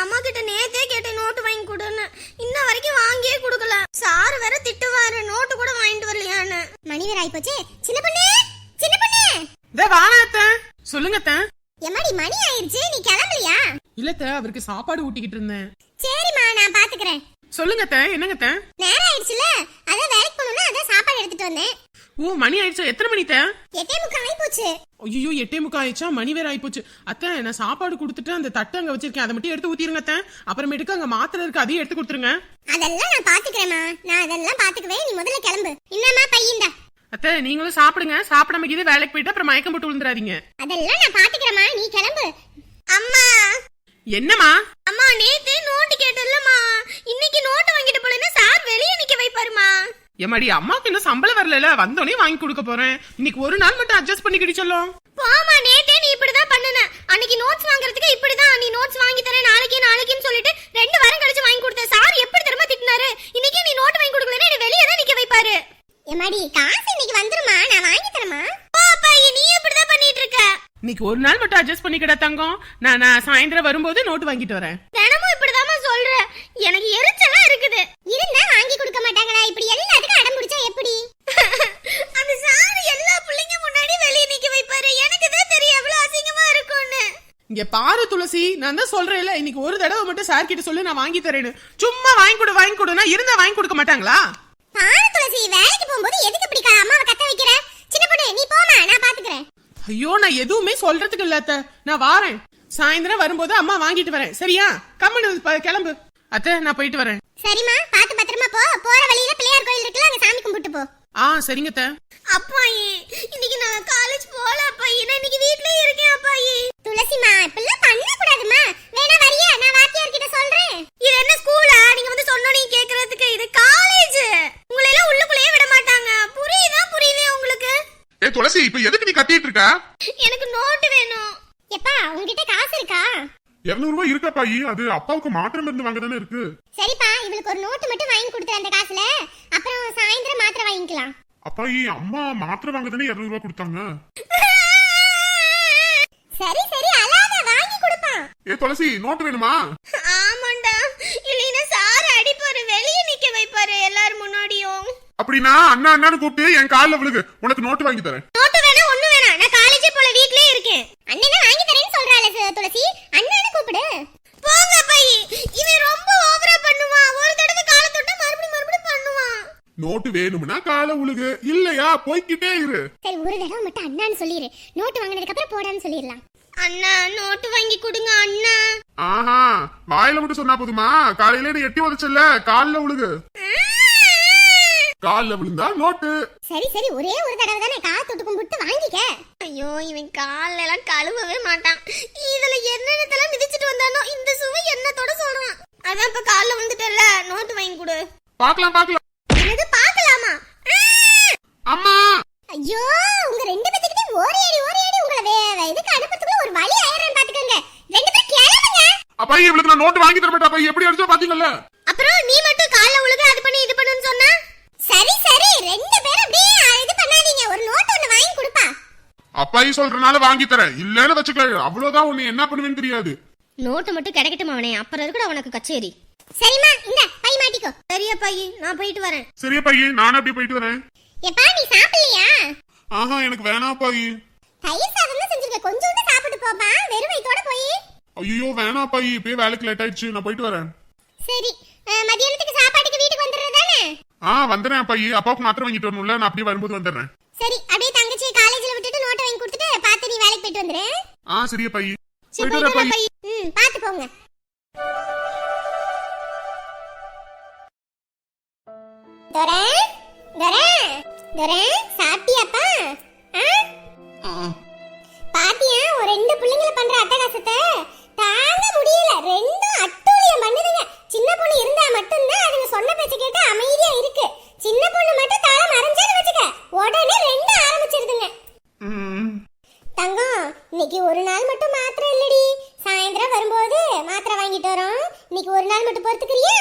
அம்மா கிட்ட நேத்தே கேட்டேன் நோட்டு வாங்கி கொடுன்னு, இன்ன வரைக்கும் வாங்கியே கொடுக்கல. சார் வேற திட்டுவாரு நோட்டு கூட வாங்கிட்டு வரலையான்னு. மணி வேற ஆயிப்போச்சு. சின்ன பொண்ணு, சின்ன பொண்ணு. சொல்லுங்க. எம்மாடி மணி ஆயிருச்சு, நீ கிளம்பலையா? இல்ல அவருக்கு சாப்பாடு ஊட்டிக்கிட்டு இருந்தேன். சரிம்மா நான் பாத்துக்கிறேன். சொல்லுங்க என்னங்க நேரம் ஆயிடுச்சுல, அதான் வேலைக்கு போகணும்னா அதான் சாப்பாடு எடுத்துட்டு வந்தேன். ஓ மணி ஆயிடுச்சு. எத்தனை மணி 8:45 ஆயிப்போச்சு. ஐயோ 8:45 ஆயிடுச்சா? மணி வேற ஆயிப்போச்சு. அத்தை நான் சாப்பாடு கொடுத்துட்டு அந்த தட்டு அங்க வச்சிருக்கேன், அதை மட்டும் எடுத்து ஊத்திருங்க அத்தை. அப்புறமேட்டுக்கு அங்க மாத்திரை இருக்கு, அதையும் எடுத்து கொடுத்துருங்க. அதெல்லாம் நான் பாத்துக்கிறேன்மா, நான் அதெல்லாம் பாத்துக்குவேன். நீ முதல்ல கிளம்பு. என்னம்மா பையன்டா? அத்தை நீங்களும் சாப்பிடுங்க, சாப்பிடாம இது வேலைக்கு போயிட்டு அப்புறம் மயக்கம் போட்டு விழுந்துறாதீங்க. அதெல்லாம் நான் பாத்துக்கிறேன்மா, நீ கிளம்பு. அம்மா. என்னம்மா? அம்மா நேத்து நோட்டு கேட்டல்லம்மா, இன்னைக்கு நோட்டு வாங்கிட்டு போலன்னா சார் வெளியே நிக்க வைப்பாருமா. எம்மாடி அம்மாக்கு இன்னும் சம்பளம் வரல, வந்தோடனே வாங்கி கொடுக்க போறேன். இன்னைக்கு ஒரு நாள் மட்டும் அட்ஜஸ்ட் பண்ணிக்கிட்டு சொல்லும். போமா, நேத்தே நீ இப்படிதான் பண்ணுன. அன்னைக்கு நோட்ஸ் வாங்குறதுக்கு இப்படிதான், நீ நோட்ஸ் வாங்கி தரேன் நாளைக்குன்னு சொல்லிட்டு 2 வாரம் கழிச்சு வாங்கி கொடுத்த. சார் எப்படி தெரியுமா திட்டினாரு, இன்னைக்கு நீ நோட்டு வாங்கி கொடுக்கலன்னா நீ வெளியே தான் நிக்க வைப்பாரு. எம்மாடி காசு இன்னைக்கு வந்துருமா, நான் வாங்கி தரமா. பாப்பா நீ எப்படிதான் பண்ணிட்டு இருக்க? இன்னைக்கு ஒரு நாள் மட்டும் அட்ஜஸ்ட் பண்ணிக்கிட தங்கம். நான் சாயந்தரம் வரும்போது நோட்டு வாங்கிட்டு வரேன். தினமும் இப்படிதாமா சொல்ற, எனக்கு எரிச்சலா இருக்குது. இருந்தா வாங்கி கொடுக்க மாட்டாங்களா? இப்படி எல்லாத்துக்கும் அடம் பிடிச்சா எப்படி? அந்த சார் எல்லா பிள்ளைங்க முன்னாடி வெளியே நிக்க வைப்பாரு, எனக்கு தான் தெரியும் எவ்வளவு அசிங்கமா இருக்கும்னு. இங்க பாரு துளசி, நான் தான் சொல்றேன்ல, இன்னைக்கு ஒரு தடவை மட்டும் சார் கிட்ட சொல்லு நான் வாங்கி தரேன்னு. சும்மா வாங்கி கொடுனா இருந்தா வாங்கி கொடுக்க மாட்டாங்களா? பாரு துளசி, வேலைக்கு போகும்போது எதுக்கு இப்படி அம்மாவை கத்த வைக்கிற? சின்ன பொண்ணு நீ போமா, நான் பாத்துக்கிறேன். ஐயோ நான் எதுவுமே சொல்றதுக்கு இல்ல அத்தை, நான் வாரேன். சாயந்தரம் வரும்போது அம்மா வாங்கிட்டு வரேன், சரியா? கம்மனு கிளம்பு. அத்தை நான் போயிட்டு வரேன். சரிம்மா, பாத்து பத்திரமா போ. போற வழியில பிள்ளையார் கோயில் இருக்குல்ல, அங்க சாமி கும்பிட்டு போ. சரிங்க அத்தை. அப்பாயி இன்னைக்கு நான் காலேஜ் போல அப்பாயி, நான் இன்னைக்கு வீட்லயே இருக்கேன் அப்பாயி. துளசிமா இப்பெல்லாம் பண்ண கூடாதுமா, வேணா வரியா? நான் வாத்தியார் கிட்ட சொல்றேன். இது என்ன ஸ்கூலா நீங்க வந்து சொன்னோனே கேக்குறதுக்கு? இது காலேஜ், உங்களை எல்லாம் உள்ளுக்குள்ளேயே விட மாட்டாங்க. புரியுதே உங்களுக்கு? துளசி இப்ப எதுக்கு நீ கத்திட்டு இருக்க? எனக்கு நோட்டு வேணும். எப்பா உன்கிட்ட காசு இருக்கா? 200 ரூபாய் இருக்காப்பாயி, அது அப்பாவுக்கு மாத்திரை மருந்து வாங்க தானே இருக்கு. சரிப்பா, இவளுக்கு ஒரு நோட்டு மட்டும் வாங்கி கொடுத்துற அந்த காசுல, அப்புறம் சாயந்தரம் மாத்திரை வாங்கிக்கலாம். அப்பாயி அம்மா மாத்திரை வாங்க தானே 200 ரூபாய் கொடுத்தாங்க. சரி அழாத, வாங்கி கொடுப்பான். துளசி நோட்டு வேணுமா? ஆமாண்டா, இல்லைன்னா சார் அடிப்பாரு, வெளியே நிக்க வைப்பாரு எல்லாரும் முன்னாடியும். அப்படின்னா அண்ணான்னு கூப்பிட்டு என் கால்ல விழுகு, உனக்கு நோட்டு வாங்கி தரேன். நோட்டு வேணா ஒண்ணு வேணா, நான் காலேஜே போல வீட்லயே இருக்கேன். அண்ணனா வாங்கி தரேன்னு சொல்றாளே துளசி, அண்ணான்னு கூப்பிடு. போங்க பை, இவன் ரொம்ப ஓவரா பண்ணுவான். ஒரு தடவை காலை தொட்டா மறுபடியும் பண்ணுவான். நோட்டு வேணும்னா காலை விழுகு, இல்லையா போய்கிட்டே இரு. சரி ஒரு தடவை மட்டும் அண்ணான்னு சொல்லிரு, நோட்டு வாங்கினதுக்கு அப்புறம் போடான்னு சொல்லிடலாம். அண்ணா நோட்டு வாங்கி கொடுங்க அண்ணா. ஆஹா வாயில மட்டும் சொன்னா போதுமா? காலையில நீ எட்டி உதச்சல்ல, கால்ல விழுகு. கால்ல விழுந்தா நோட்டு. சரி ஒரே ஒரு தடவை தானே, கால் தொட்டு கும்பிட்டு வாங்கிக்க. ஐயோ இவன் கால்ல எல்லாம் கழுவவே மாட்டான். இதுல என்னென்னதெல்லாம் மிதிச்சிட்டு வந்தானோ, இந்த சுவை என்னத்தோட சொல்றான். அதான் இப்ப கால்ல வந்துட்டல, நோட்டு வாங்கி கொடு. பாக்கலாம். என்னது பாக்கலாமா? அம்மா ஐயோ உங்க ரெண்டு பேத்துக்கிட்டே ஓடி உங்களை இதுக்கு அனுப்பத்துக்குள்ள ஒரு வழி ஆயிரேன் பாத்துக்கங்க. ரெண்டு பேரும் கிளம்புங்க. அப்பாயி இவளுக்கு நான் நோட்டு வாங்கி தர மாட்டேன். அப்பாயி எப்படி அடிச்சா பாத்தீங்கல்ல? அப்புறம் நீ மட்டும் கால்ல உலக அது பண்ணி இது பண்ணுன்னு சொன்னா? சரி ரெண்டு பேரும் அப்படியே இது பண்ணாதீங்க, ஒரு நோட் ஒன்னு வாங்கி கொடுப்பா. அப்பாயி சொல்றனால வாங்கி தரேன், இல்லன்னு வச்சுக்க அவ்வளவுதான், உன்னை என்ன பண்ணுவேன்னு தெரியாது. நோட்டு மட்டும் கிடைக்கட்டும் அவனே, அப்புறம் இருக்கட உனக்கு கச்சேரி. சரிமா இந்த பை மாட்டிக்கோ. சரியா பை, நான் போயிட்டு வரேன். சரியா பையி, நானும் அப்படியே போயிட்டு வரேன். எப்பா நீ சாப்பிடலையா? ஆஹா எனக்கு வேணாம் பாயி. தயிர் சாதம் தான் செஞ்சிருக்க, கொஞ்சோண்டு சாப்பிட்டு போப்பா, வெறும் வயித்தோட போய். ஐயோ வேணாம் பாயி, இப்பயே வேலைக்கு லேட் ஆயிடுச்சு, நான் போயிட்டு வரேன். சரி மதியானத்துக்கு சாப்பாட்டுக்கு வீட்டுக்கு வந்துடுறதானே? வந்துறேன் பாயி, அப்பாவுக்கு மாத்திரை வாங்கிட்டு வரணும்ல, நான் அப்படியே வரும்போது வந்துடுறேன். சரி அப்படியே தங்கச்சி காலேஜ்ல விட்டுட்டு நோட்டை வாங்கி கொடுத்துட்டு பாத்து நீ வேலைக்கு போயிட்டு வந்துரு. சரியா பாயி, போயிட்டு வர பாயி. பாத்து போங்க. சாப்பிட்டியாப்பா? பாத்தியா ஒரு ரெண்டு பிள்ளைங்கள பண்ற அட்டகாசத்தை தாங்க முடியல. ரெண்டும் அட்டூழியம் பண்ணுதுங்க. சின்ன பொண்ணு இருந்தா மட்டும்தான் அதுங்க சொன்ன பேச்ச கேட்டு அமைதியா இருக்கு. சின்ன பொண்ணு மட்டும் தாள மறைஞ்சேன்னு வச்சுக்க, உடனே ரெண்டும் ஆரம்பிச்சிருதுங்க. தங்கம் இன்னைக்கு ஒரு நாள் மட்டும் மாத்திரை இல்லடி, சாயந்தரம் வரும்போது மாத்திரை வாங்கிட்டு வரோம். இன்னைக்கு ஒரு நாள் மட்டும் பொறுத்துக்கிறியா?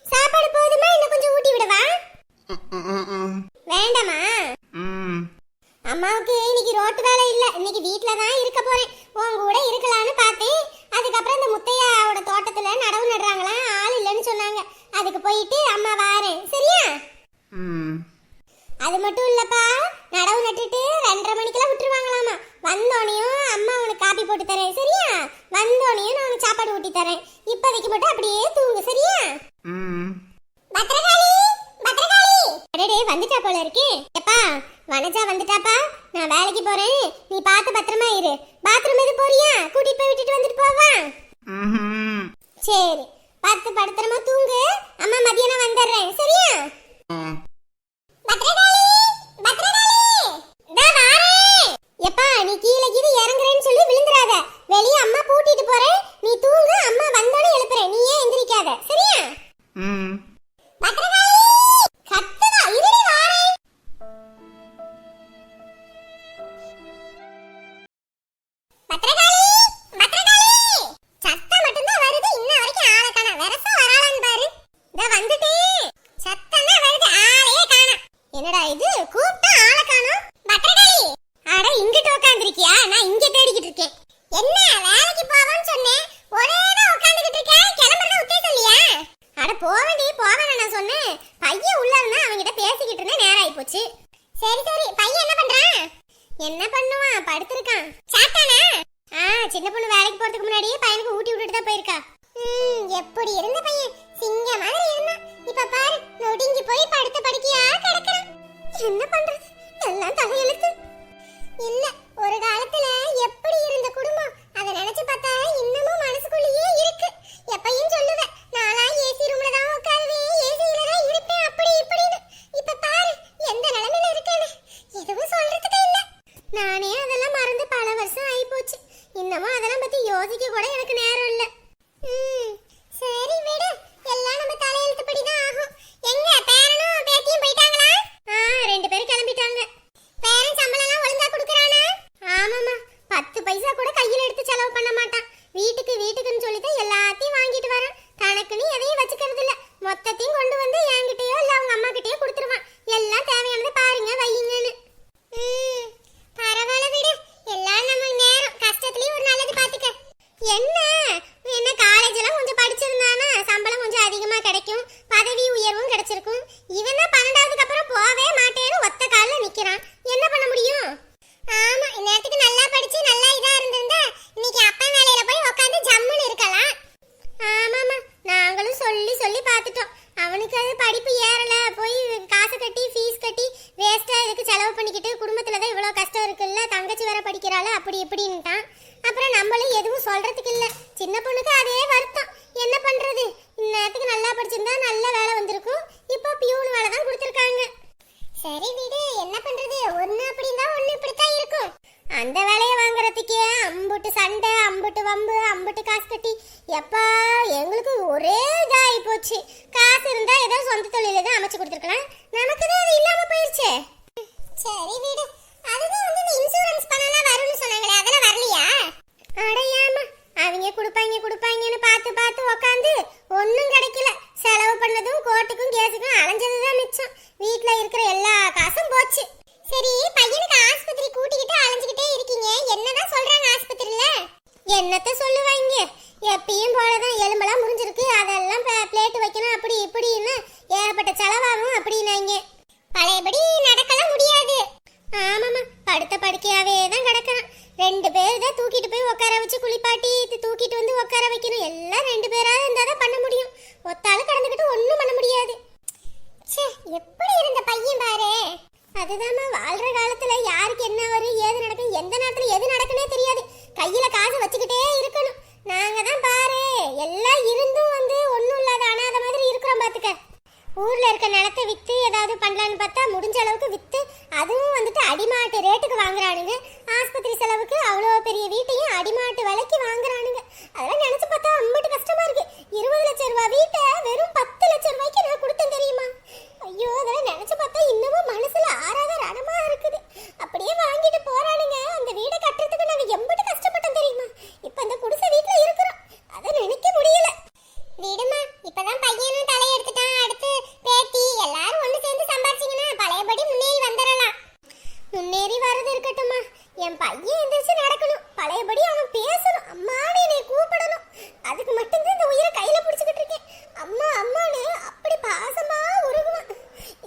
சாப்பாடு போதுமா, இன்னும் கொஞ்சம் ஊட்டி விடவா? வேண்டாமா? அம்மாவுக்கு இன்னைக்கு ரோட்டு வேலை இல்ல, இன்னைக்கு வீட்ல தான் இருக்க போறேன். உன் கூட இருக்கலாம்னு பார்த்தேன், அதுக்கப்புறம் இந்த முத்தையாவோட தோட்டத்துல நடவு நடுறாங்களாம், ஆள் இல்லைன்னு சொன்னாங்க. அதுக்கு போயிட்டு அம்மா வாரேன், சரியா? அது மட்டும் இல்லப்பா, நடவு நட்டுட்டு 2:30 மணிக்கெல்லாம் விட்டுருவாங்களாமா. வந்தோனையும் அம்மா உனக்கு காப்பி போட்டு தரேன், சரியா? வந்தோனையும் நான் உனக்கு சாப்பாடு ஊட்டி தரேன். இப்போதைக்கு மட்டும் அப்படியே தூங்கு, சரியா? பத்ரகாளி, பத்ரகாளி, அடடே வந்துட்டா போல இருக்கு. எப்பா வனஜா வந்துட்டாப்பா, நான் வேலைக்கு போறேன், நீ பார்த்து பத்திரமா இரு. பாத்ரூம் எது போறியா? கூட்டிட்டு போய் விட்டுட்டு வந்துட்டு போவா? சரி, பார்த்து பத்திரமா தூங்கு. அம்மா மதியானம் வந்துடுறேன், சரியா? பத்ரகாளி, பத்ரகாளி, நான் வாரேன். எப்பா நீ கீழே கீழே இறங்குறேன்னு சொல்லி விழுந்துறாத. வெளியே அம்மா பூட்டிட்டு போறேன், நீ தூங்கு. அம்மா வந்தோடனே எழுப்புறேன், நீ ஏன் எந்திரிக்காத, சரியா? பத்ரகாளி, கத்துதா, இருடி வாரேன். பத்ரகாளி, பத்ரகாளி, சத்தம் மட்டும்தான் வருது, இன்ன வரைக்கும் ஆளை காணா. வெரசா வராளான்னு பாரு. இதோ வந்துட்டேன். சத்தம் தான் வருது, ஆளையே காணா. என்னடா இது, கூப்பிட்டா ஆளை காணோம். பத்ரகாளி, அட இங்கிட்டு உட்காந்துருக்கியா? நான் இங்க தேடிக்கிட்டு இருக்கேன். என்ன வேலைக்கு போவான்னு சொன்னேன், ஒரே தான் உட்காந்துக்கிட்டு இருக்கேன். கிளம்புறதா உத்தேசம் இல்லையா? அட போவேண்டி, போவேன் நான் சொன்னேன். பையன் உள்ள இருந்தா அவங்கிட்ட பேசிக்கிட்டு இருந்தேன், நேரம் ஆகி போச்சு. சரி சரி, பையன் என்ன பண்றான்? என்ன பண்ணுவான், படுத்திருக்கான். சாப்பிட்டானா? சின்ன பொண்ணு வேலைக்கு போறதுக்கு முன்னாடியே பையனுக்கு ஊட்டி விட்டுட்டு தான் போயிருக்கா. எப்படி இருந்த பையன், சிங்க மாதிரி இருந்தான். இப்ப பாரு, நொடிங்கி போய் படுத்த படுக்கையா கிடக்குறான். என்ன பண்றது, எல்லாம் தலையெழுத்து. இல்ல, ஒரு காலத்துல எப்படி இருந்த குடும்பம், அதை நினைச்சு பார்த்தா இன்னமும் மனசுக்குள்ளேயே இருக்கு. எப்பயும் சொல்லுவேன், நான்லாம் ஏசி ரூம்ல தான் உட்காருவேன், ஏசியில தான் இருப்பேன், அப்படி இப்படின்னு. இப்ப பாரு எந்த நிலைமையில இருக்கேன்னு எதுவும் சொல்றதுக்கு இல்ல. நானே அதெல்லாம் மறந்து பல வருஷம் ஆகி போச்சு. இன்னமும் அதெல்லாம் பத்தி யோசிக்க கூட எனக்கு நேரம் இல்ல. சரி விடு, எல்லாம் நம்ம தலையெழுத்துப்படி தான் ஆகும். எங்க பேரனும் பேத்தியும் போயிட்டாங்களா? 2 பேரும் கிளம்பிட்டாங்க. பேரன் சம்பளம் எல்லாம் ஒழுங்கா கொடுக்கறானா? ஆமாமா, 10 பைசா கூட கையில எடுத்து செலவு பண்ண மாட்டான். வீட்டுக்குன்னு சொல்லிட்டு எல்லாத்தையும் வாங்கிட்டு வரான். தனக்குன்னு எதையும் வச்சுக்கிறது இல்ல. மொத்தத்தையும் கொண்டு வந்து என்கிட்டயோ இல்ல அவங்க அம்மா கிட்டயோ கொடுத்துருவான். எல்லாம் தேவையானதை பாருங்க வையுங்கன்னு. பரவாயில்ல விடு, எல்லாம் நம்ம நேரம் கஷ்டத்துலயும் ஒரு நல்லது பாத்துக்க. என்ன காலேஜ் எல்லாம் கொஞ்சம் படிச்சிருந்தானா சம்பளம் கொஞ்சம் அதிகமா கிடைக்கும், பதவி உயர்வும் கிடைச்சிருக்கும். இவன் தான் 12ஆவதுக்கு அப்புறம் போவே மாட்டேன்னு ஒத்த கால்ல நிக்கிறான். என்ன பண்ண முடியும்? ஆமா, இந்நேரத்துக்கு நல்லா படிச்சு நல்லா இதா இருந்திருந்தா இன்னைக்கு அப்பா வேலையில போய் உட்காந்து ஜம்முன்னு இருக்கலாம். ஆமாமா, நாங்களும் சொல்லி சொல்லி பார்த்துட்டோம். அவனுக்கு அது படிப்பு ஏறல, போய் காசு கட்டி ஃபீஸ் கட்டி வேஸ்டா இதுக்கு செலவு பண்ணிக்கிட்டு குடும்பத்துல தான் இவ்வளவு கஷ்டம் இருக்குல்ல, தங்கச்சி வேற படிக்கிறாள் அப்படி இப்படின்ட்டான். அப்புறம் நம்மளும் எதுவும் சொல்றதுக்கு இல்ல. சின்ன பொண்ணுக்கு அதே வருத்தம். என்ன பண்றது, இந்நேரத்துக்கு நல்லா படிச்சிருந்தா நல்ல வேலை வந்திருக்கும். இப்போ பியூன் வேலை தான் கொடுத்துருக்காங்க. சரி விடு, என்ன பண்றது, ஒண்ணு அப்படின்னா ஒண்ணு இப்படித்தான் இருக்கும். அந்த வேலையை வாங்குறதுக்கே அம்புட்டு சண்டை, அம்புட்டு வம்பு, அம்புட்டு காசு கட்டி எப்பா எங்களுக்கு ஒரே இதாகி போச்சு. காசு இருந்தா ஏதோ சொந்த தொழில தான் அமைச்சு கொடுத்துருக்கலாம், நமக்கு தான் அது இல்லாம போயிருச்சு. சரி விடு, அதுதான் வந்து இந்த இன்சூரன்ஸ் பணம்லாம் வரும்னு சொன்னாங்களே, அதெல்லாம் வரலையா? அடையாம அவங்க கொடுப்பாங்கன்னு பார்த்து பார்த்து உக்காந்து ஒன்றும் கிடைக்கல. செலவு பண்ணதும் கோர்ட்டுக்கும் கேஸுக்கும் அலைஞ்சதுதான் மிச்சம். வீட்டுல இருக்கிற எல்லா காசும் போச்சு. சரி, பையனுக்கு ஆஸ்பத்திரி கூட்டிக்கிட்டு அலைஞ்சுக்கிட்டே இருக்கீங்க, என்னதான் சொல்றாங்க ஆஸ்பத்திரியில? என்னத்த சொல்லுவாங்க, எப்பயும் போலதான் எலும்பெல்லாம் முறிஞ்சிருக்கு, அதெல்லாம் பிளேட் வைக்கணும் அப்படி இப்படின்னு ஏகப்பட்ட செலவாகும் அப்படின்னாங்க. பழையபடி நடக்கலாம் முடியாது. ஆமாமா, படுத்த படுக்கையாவே தான் கிடக்கிறான். 2 பேர் தான் தூக்கிட்டு போய் உட்கார வச்சு குளிப்பாட்டி தூக்கிட்டு வந்து உட்கார வைக்கணும். எல்லாம் 2 பேரா இருந்தாதான் பண்ண முடியும். ஒத்தால கடந்துக்கிட்டு ஒன்றும் பண்ண முடியாது. சே, எப்படி இருந்த பையன் பாரு. அதுதாம்மா, வாழ்ற காலத்துல யாருக்கு என்ன வரும், ஏது நடக்கும், எந்த நேரத்துல எது நடக்குன்னே தெரியாது. கையில காசு வச்சுக்கிட்டே இருக்கணும். நாங்க தான் பாரு எல்லாம் இருந்தும் வந்து ஒன்றும் இல்லாத அனாத மாதிரி இருக்கிறோம் பாத்துக்க. ஊர்ல இருக்க நிலத்தை வித்து ஏதாவது பண்ணலான்னு பார்த்தா முடிஞ்ச அளவுக்கு வித்து அதுவும் வந்துட்டு அடிமாட்டு ரேட்டுக்கு வாங்குறானுங்க. ஆஸ்பத்திரி செலவுக்கு அவ்வளோ பெரிய வீட்டையும் அடிமாட்டு விலைக்கு வாங்குறானுங்க. அதெல்லாம் நினைச்சு பார்த்தா அம்பட்டு கஷ்டமா இருக்கு. 20 லட்சம் ரூபாய் வீட்டை வெறும் 10 லட்சம் ரூபாய்க்கு நான் கொடுத்தேன் தெரியுமா? ஐயோ, அதெல்லாம் நினைச்சு பார்த்தா இன்னமும் மனசுல ஆறாத ரணமா இருக்குது. அப்படியே வாங்கிட்டு போறானுங்க. அந்த வீடை கட்டுறதுக்கு நாங்க எம்பட்டு கஷ்டப்பட்டோம் தெரியுமா? இப்ப அந்த குடிசை வீட்டுல இருக்கிறோம், அதை நினைக்க முடியல. வீடுமா, இப்பதான் பையனும் தலையெடுத்துட்டான். அடுத்து பேத்தி எல்லாரும் ஒண்ணு சேர்ந்து சம்பாரிச்சிங்கன்னா பழையபடி முன்னேறி வந்துடலாம். முன்னேறி வர்றது நடக்கிறது இருக்கட்டும்மா. என் பையன் எந்திரிச்சு நடக்கணும், பழையபடி அவன் பேசணும், அம்மான்னு என்னை கூப்பிடணும். அதுக்கு மட்டும்தான் இந்த உயிரை கையில பிடிச்சுக்கிட்டு இருக்கேன். அம்மா அம்மான்னு அப்படி பாசமா உருகுவான்.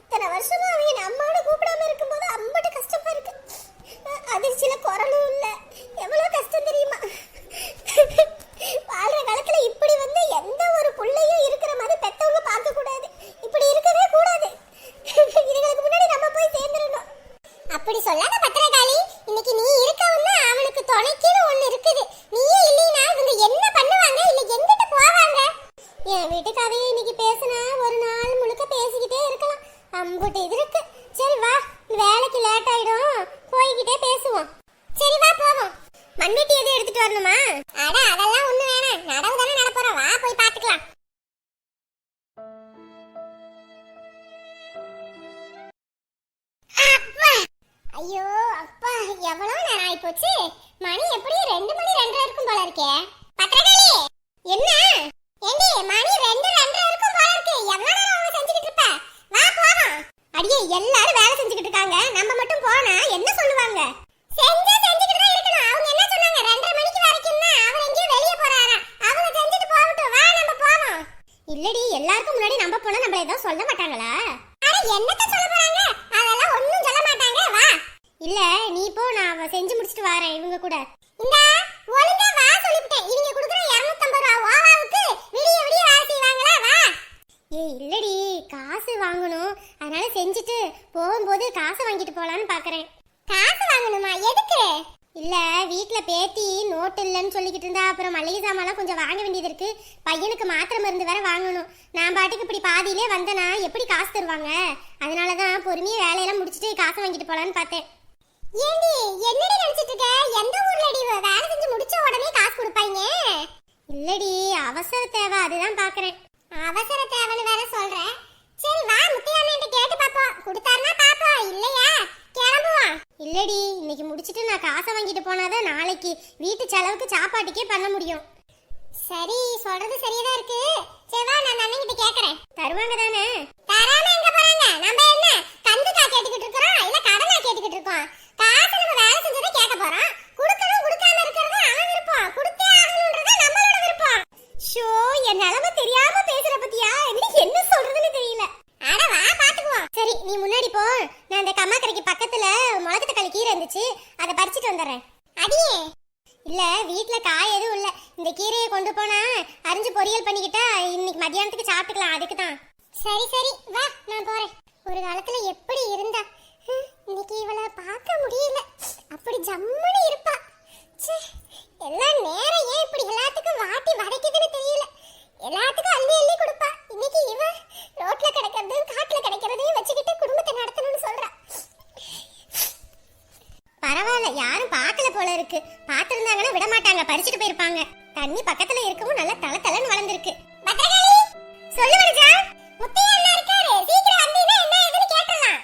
இத்தனை வருஷமா அவன் என்னை அம்மான்னு கூப்பிடாம இருக்கும்போது அம்பட்டு கஷ்டமா இருக்கு. அதிர்ச்சியில குரலும் இல்ல, எவ்வளவு கஷ்டம் தெரியுமா? வாழ்ற காலத்துல இப்படி வந்து எந்த ஒரு புள்ளையும் இருக்கிற மாதிரி பெத்தவங்க பார்க்க கூடாது. இப்படி இருக்கவே கூடாது. இதுகளுக்கு முன்னாடி நம்ம போய் சேர்ந்துடணும். அப்படி சொல்லாத பத்திரகாளி, இன்னைக்கு நீ இருக்கவுன்னா அவனுக்கு துணைக்குன்னு ஒண்ணு இருக்குது. நீயே இல்லைனா இவங்க என்ன பண்ணுவாங்க, இல்ல எங்கிட்டு போவாங்க? என் வீட்டுக்காவே இன்னைக்கு பேசினா ஒரு நாள் முழுக்க பேசிக்கிட்டே இருக்கலாம். அம்புட்டு இது இருக்கு. சரி வா, வேலைக்கு லேட் ஆயிடும், போய்கிட்டே பேசுவோம். சரி வா போவோம். மண்வெட்டி எதுவும் எடுத்துட்டு வரணுமா? அட அதெல்லாம் ஒண்ணு வேணாம், நடவு தானே நடப்போறோம், வா போய் பாத்துக்கலாம். ஐயோ அப்பா, எவ்வளவு நேரம் ஆயி போச்சு. மணி எப்படி 2 மணி 2:30 இருக்கும் போல இருக்கே. பத்திரகாளி என்ன ஏண்டி, மணி 2:30 இருக்கும் போல இருக்கு. எவ்வளவு நேரம் அவங்க செஞ்சுக்கிட்டு இருப்ப? வா போவோம். அடியே, எல்லாரும் வேலை செஞ்சுக்கிட்டு இருக்காங்க, நம்ம மட்டும் போனா என்ன சொல்லுவாங்க? செஞ்சுக்கிட்டு தான் இருக்கணும். அவங்க என்ன சொன்னாங்க, 2:30 மணிக்கு வரைக்கும் தான். அவர் எங்கேயோ வெளியே போறாரா, அவங்க செஞ்சுட்டு போகட்டும், வா நம்ம போவோம். இல்லடி, எல்லாருக்கும் முன்னாடி நம்ம போனா நம்மள ஏதோ சொல்ல மாட்டாங்களா? அட என்னத்த சொல்ல போறாங்க, அதெல்லாம் ஒண்ணும் சொல்ல மாட்டாங்க. வா. இல்ல நீ போ, நான் செஞ்சு முடிச்சிட்டு வரேன் இவங்க கூட. இந்த ஒழுங்கா வா சொல்லிட்டேன். இவங்க குடுக்குற 250 ரூபாய் ஓவாவுக்கு விடிய விடிய வேலை செய்வாங்களா? வா. ஏய் இல்லடி, காசு வாங்கணும், அதனால செஞ்சுட்டு போகும்போது காசு வாங்கிட்டு போலான்னு பாக்குறேன். காசு வாங்கணுமா? எதுக்கு? இல்ல வீட்ல பேத்தி நோட்டு இல்லைன்னு சொல்லிக்கிட்டு இருந்தா, அப்புறம் மளிகை சாமான்லாம் கொஞ்சம் வாங்க வேண்டியது இருக்கு. பையனுக்கு மாத்திரை மருந்து வேற வாங்கணும். நான் பாட்டுக்கு இப்படி பாதியிலே வந்தனா எப்படி காசு தருவாங்க? அதனாலதான் பொறுமையா வேலையெல்லாம் முடிச்சிட்டு காசு வாங்கிட்டு போலான்னு பார்த்தேன். ஏண்டி என்னடி நினைச்சிட்டு இருக்க? எந்த ஊர்லடி வேலை செஞ்சு முடிச்ச உடனே காசு கொடுப்பாங்க? இல்லடி, அவசர தேவை, அதுதான் பாக்குறேன். அவசர தேவைன்னு வேற சொல்றேன். சரி வா, முத்தையாண்ணன்ட்ட கேட்டு பாப்போம். கொடுத்தாருன்னா பாப்போம், இல்லையா கிளம்புவோம். இல்லடி, இன்னைக்கு முடிச்சிட்டு நான் காசை வாங்கிட்டு போனாதான் நாளைக்கு வீட்டு செலவுக்கு சாப்பாட்டுக்கே பண்ண முடியும். சரி, சொல்றது சரியாதான் இருக்கு. சரி வா, நான் அண்ணன்கிட்ட கேக்குறேன். தருவாங்க தானே? தராம எங்க போறாங்க? நம்ம என்ன கந்துக்கா கேட்டுக்கிட்டு இருக்கோம், இல்ல கடனா கேட்டுக்கிட்டு இருக்கோம்? காசு நம்ம வேலை செஞ்சதை கேட்க போறோம். கொடுக்கணும் கொடுக்காம இருக்கிறது அவன் விருப்பம், கொடுத்தே ஆகணும்ன்றது நம்மளோட விருப்பம். ஷோ, என் நிலைமை தெரியாம பேசுற பத்தியா? எனக்கு என்ன சொல்றதுன்னு தெரியல. அட வா பாத்துக்குவோம். சரி நீ முன்னாடி போ, நான் அந்த கம்மாக்கரைக்கு பக்கத்துல முளகு தக்காளி கீரை இருந்துச்சு, அதை பறிச்சுட்டு வந்துடுறேன். அடியே இல்ல, வீட்ல காய் எதுவும் இல்ல. இந்த கீரையை கொண்டு போனா அரிஞ்சு பொரியல் பண்ணிக்கிட்டா இன்னைக்கு மத்தியானத்துக்கு சாப்பிட்டுக்கலாம், அதுக்கு தான். சரி சரி வா, நான் போறேன். ஒரு காலத்துல எப்படி இருந்தா, இன்னைக்கு இவளை பார்க்க முடியல. அப்படி ஜம்முன்னு இருப்பா. எல்லாம் நேரம் ஏன் இப்படி எல்லாத்துக்கும் வாட்டி வதைக்குதுன்னு தெரியல. எல்லாத்துக்கும் அள்ளி அள்ளி கொடுப்பா. இன்னைக்கு இவ ரோட்ல கிடைக்கிறது காட்டுல கிடைக்கிறதையும் வச்சுக்கிட்டு குடும்பத்தை நடத்தணும்னு சொல்றா. பரவாயில்ல, யாரும் பார்க்கல போல இருக்கு. பார்த்திருந்தாங்கன்னா விட மாட்டாங்க, பறிச்சுட்டு போயிருப்பாங்க. தண்ணி பக்கத்துல இருக்கவும் நல்லா தல தலன்னு வளர்ந்துருக்கு. பத்திரகாளி சொல்லு மனுஜா, முத்தையா அண்ணா இருக்காரு, சீக்கிரம் வந்தீனா என்ன ஏதுன்னு கேட்டலாம்.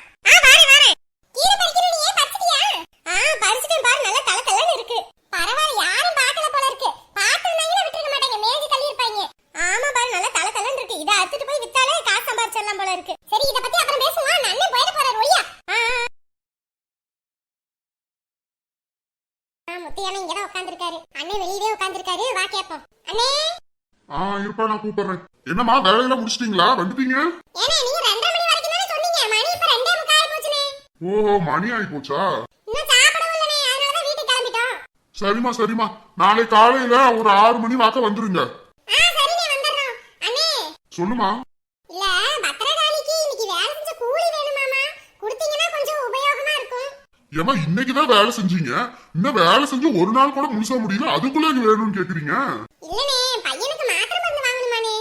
வாரேன். கீரை பறிக்கணும், நீ ஏன் பறிச்சிட்டியா? பறிச்சிட்டேன் பாரு, நல்லா தல தலன்னு இருக்கு. பரவாயில்ல, யாரும் பார்க்கல போல இருக்கு. பார்த்திருந்தாங்கன்னா விட்டுருக்க மாட்டாங்க, மேய்ஞ்சி தள்ளி இருப்பாங்க. ஆமா பாரு, நல்லா தல தலன்னு இருக்கு. இதை அறுத்துட்டு போய் வித்தாலே காசு சம்பாரிச்சிடலாம் போல இருக்கு. சரி, இத பத்தி அப்புறம் பேசுவோம். அண்ணன் போயிட போறாரு. ஒய்யா முத்தையானே இங்கதான் உட்கார்ந்திருக்காரு. அண்ணன் வெளியவே உட்கார்ந்திருக்காரு, வா கேப்போம். அண்ணே இருப்பா, நான் கூப்பிடுறேன். என்னம்மா வேலையெல்லாம் முடிச்சிட்டீங்களா? வந்துட்டீங்க? ஏனே நீங்க 2:30 மணி வரைக்கும் தானே சொன்னீங்க, மணி இப்ப 2:45 ஆயி போச்சுனே. ஓஹோ, மணி ஆயி போச்சா? இன்னும் சாப்பிடவும் இல்லனே, அதனால தான் வீட்டுக்கு கிளம்பிட்டோம். சரிம்மா, நாளை காலையில ஒரு 6 மணி வாக்க வந்துருங்க. சரினே, வந்துறோம். அண்ணே சொல்லுமா. இல்ல, பத்திரகாளிக்கு இன்னைக்கு வேலை செஞ்ச கூலி வேணுமாமா, கொடுத்தீங்கன்னா கொஞ்சம் உபயோகமா இருக்கும். ஏமா இன்னைக்குதான் வேலை செஞ்சீங்க, இன்னும் வேலை செஞ்சு ஒரு நாள் கூட முழுசா முடியல, அதுக்குள்ள வேணும்னு கேக்குறீங்க? இல்லனே, பையனுக்கு மாத்திரை மருந்து வாங்கணுமானே.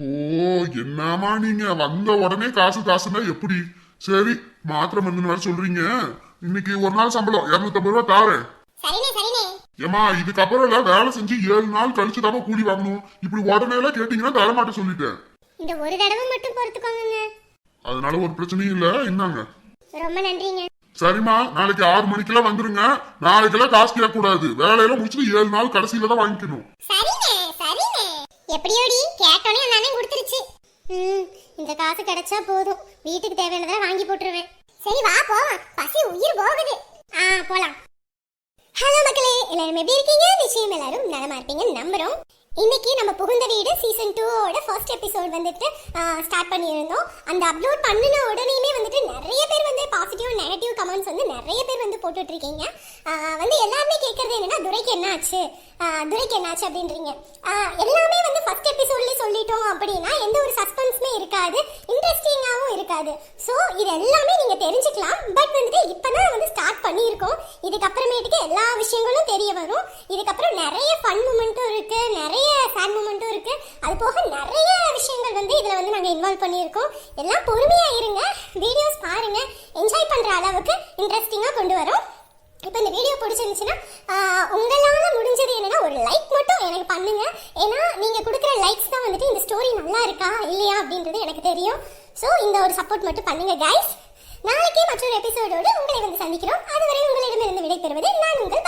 ஓ, என்னமா நீங்க வந்த உடனே காசுன்னா எப்படி? சரி, மாத்திரை மருந்து வேற சொல்றீங்க. இன்னைக்கு ஒரு நாள் சம்பளம் 250 ரூபாய் தாரேன். சரினே. ஏமா இதுக்கப்புறம் எல்லாம் வேலை செஞ்சு 7 நாள் கழிச்சு தான் கூலி வாங்கணும். இப்படி உடனே எல்லாம் கேட்டீங்கன்னா தரமாட்ட சொல்லிட்டேன். இந்த ஒரு தடவை மட்டும் பொறுத்துக்கோங்க. அதனால ஒரு பிரச்சனையும் இல்ல, என்னங்க. ரொம்ப நன்றிங்க. சரிம்மா, நாளைக்கு 6 மணிக்கெல்லாம் வந்துருங்க. நாளைக்கெல்லாம் காசு கேட்க கூடாது, வேலையெல்லாம் முடிச்சுட்டு 7 நாள் கடைசியில தான் வாங்கிக்கணும். சரினே. எப்படியோடி கேட்டோனே அந்த அண்ணன் கொடுத்துருச்சு. இந்த காசு கிடைச்சா போதும், வீட்டுக்கு தேவையானதை வாங்கி போட்டுருவேன். சரி வா போவோம், பசி உயிர் போகுது. போலாம். ஹலோ மக்களே, எல்லாரும் எப்படி இருக்கீங்க? நிச்சயம் எல்லாரும் நலமா இருப்பீங்க நம்புறோம். இன்னைக்கு நம்ம புகுந்த வீடு சீசன் 2ஓட ஃபர்ஸ்ட் எபிசோட் வந்துட்டு ஸ்டார்ட் பண்ணியிருந்தோம். அந்த அப்லோட் பண்ணின உடனேயுமே வந்துட்டு நிறைய பேர் வந்து பாசிட்டிவ் நெகட்டிவ் கமெண்ட்ஸ் வந்து நிறைய பேர் வந்து போட்டுட்டு இருக்கீங்க. வந்து எல்லாருமே கேட்கறது என்னன்னா துரைக்கு என்ன ஆச்சு அப்படின்றீங்க. எல்லாமே வந்து ஃபர்ஸ்ட் எபிசோட்லேயே சொல்லிட்டோம் அப்படின்னா எந்த ஒரு சஸ்பென்ஸுமே இருக்காது, இன்ட்ரெஸ்டிங்காகவும் இருக்காது. ஸோ இது எல்லாமே நீங்கள் தெரிஞ்சுக்கலாம். பட் வந்துட்டு இப்போ தான் வந்து ஸ்டார்ட் பண்ணியிருக்கோம். இதுக்கப்புறமேட்டுக்கு எல்லா விஷயங்களும் தெரிய வரும். இதுக்கப்புறம் நிறைய ஃபன் மூமெண்ட்டும் இருக்கு, நிறைய ஃபேன் மூமெண்ட்டும் இருக்கு. அது போக நிறைய விஷயங்கள் வந்து இதில் வந்து நாங்கள் இன்வால்வ் பண்ணியிருக்கோம். எல்லாம் பொறுமையாக இருங்க, வீடியோஸ் பாருங்க, என்ஜாய் பண்ணுற அளவுக்கு இன்ட்ரெஸ்டிங்காக கொண்டு வரோம். இப்போ இந்த வீடியோ பிடிச்சிருந்துச்சுன்னா உங்களால் முடிஞ்சது என்னன்னா ஒரு லைக் மட்டும் எனக்கு பண்ணுங்க. ஏன்னா நீங்கள் கொடுக்குற லைக்ஸ் தான் வந்துட்டு இந்த ஸ்டோரி நல்லா இருக்கா இல்லையா அப்படின்றது எனக்கு தெரியும். ஸோ இந்த ஒரு சப்போர்ட் மட்டும் பண்ணுங்க கைஸ். நாளைக்கே மற்றொரு எபிசோடோடு உங்களை வந்து சந்திக்கிறோம். அதுவரை உங்களிடமிருந்து விடை பெறுவது நான் உங்கள்